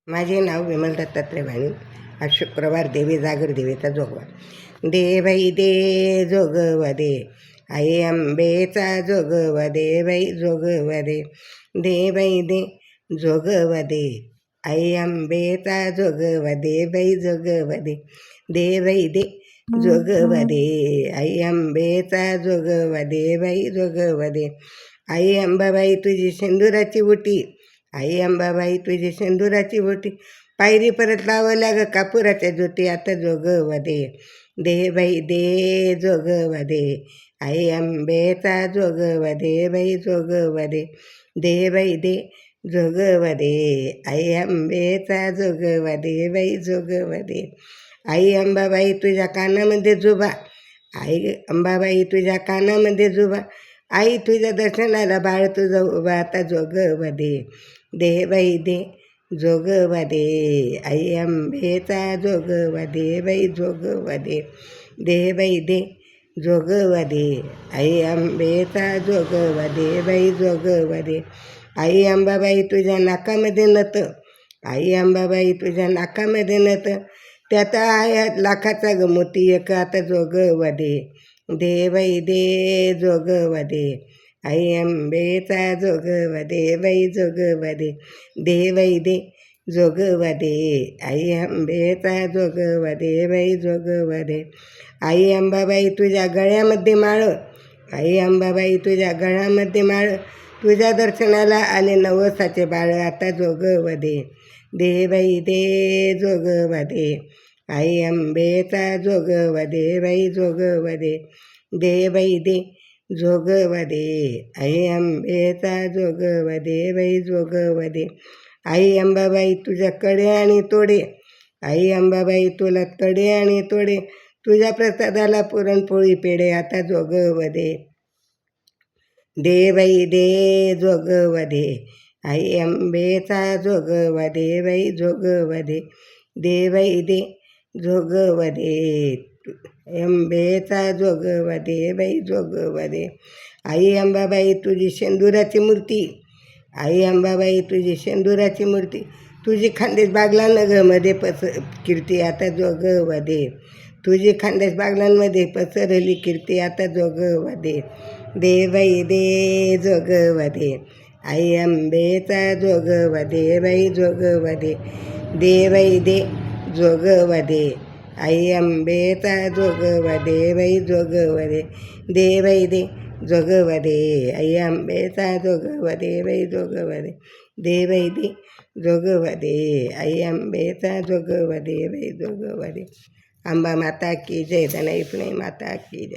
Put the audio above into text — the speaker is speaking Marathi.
माझे नाव विमल दत्तात्रय भाणी. आज शुक्रवार, देवी जागर देवीचा जोगवा. दे बाई दे जोगवा दे, आई अंबेचा जोगवा दे बाई जोगवा दे. दे बाई दे जोगवा दे, आई अंबेचा जोगवा दे बाई जोगवा दे. दे बाई दे जोगवा दे, आई अंबेचा जोगवा दे बाई जोगवा दे. आई अंबाबाई तुझी सिंदुराची बुटी, आई अंबाबाई तुझी सिंदुराची बोटी, पायरी परत लावल्या ग कापुराच्या ज्योती. आता जोगवा दे, दे बाई दे जोगवा दे, आई अंबेचा जोगवा दे बाई जोगवा दे. दे बाई दे जोगवा दे, आई अंबेचा जोगवा दे बाई जोगवा दे. आई अंबाबाई तुझ्या कानामध्ये जुबा, आई अंबाबाई तुझ्या कानामध्ये जुबा, आई तुझ्या दर्शनाला बाळ तुझं उभा. आता जोगवा दे, दे बाई दे जोगवा दे, आई अंबेचा जोगवा दे बाई जोगवा दे. दे बाई दे जोगवा दे, आई अंबेचा जोगवा दे बाई जोगवा दे. आई अंबाबाई तुझ्या नाकामध्ये नत, आई अंबाबाई तुझ्या नाकामध्ये नत, त्यात आहे लाखाचा ग मोती एक. आता जोगवा दे, दे बाई दे जोगवा दे, आई अंबेचा जोगवा दे बाई जोगवा दे. दे बाई दे जोगवा दे, आई अंबेचा जोगवा दे बाई जोगवा दे. आई अंबाबाई तुझ्या गळ्यामध्ये माळ, आई अंबाबाई तुझ्या गळ्यामध्ये माळ, तुझ्या दर्शनाला आले नवसाचे बाळ. आता जोगवा दे, दे बाई दे जोगवा दे, आई अंबेचा जोगवा दे बाई जोगवा दे. दे बाई दे जोगवा दे, आई अंबेचा जोगवा दे बाई जोगवा दे. आई अंबाबाई तुझ्या कडे आणि तोडे, आई अंबाबाई तुला कडे आणि तोडे, तुझ्या प्रसादाला पुरणपोळी पेढे. आता जोगवा दे, दे बाई दे जोगवा दे, आई अंबेचा जोगवा दे बाई जोगवा दे. दे बाई दे जोगवा दे, अंबेचा जोगवा दे बाई जोगवा दे. आई अंबाबाई तुझी शेंदुराची मूर्ती, आई अंबाबाई तुझी शेंदुराची मूर्ती, तुझी खानदेश बागलांमध्ये कीर्ती. आता जोगवा दे, तुझी खानदेश बागलांमध्ये पसरली कीर्ती. आता जोगवा दे, दे बाई दे जोगवा दे, आई अंबेचा जोगवा दे बाई जोगवा दे. दे बाई दे जोगवा दे, आई अंबेचा जोगवा दे बाई जोगवा दे. दे बाई दे जोगवा दे, आई अंबेचा जोगवा दे बाई जोगवा दे. दे बाई दे जोगवा दे, आई अंबेचा जोगवा दे बाई जोगवा दे. अंबा माता की जय, धनाई पुणे माता की जय.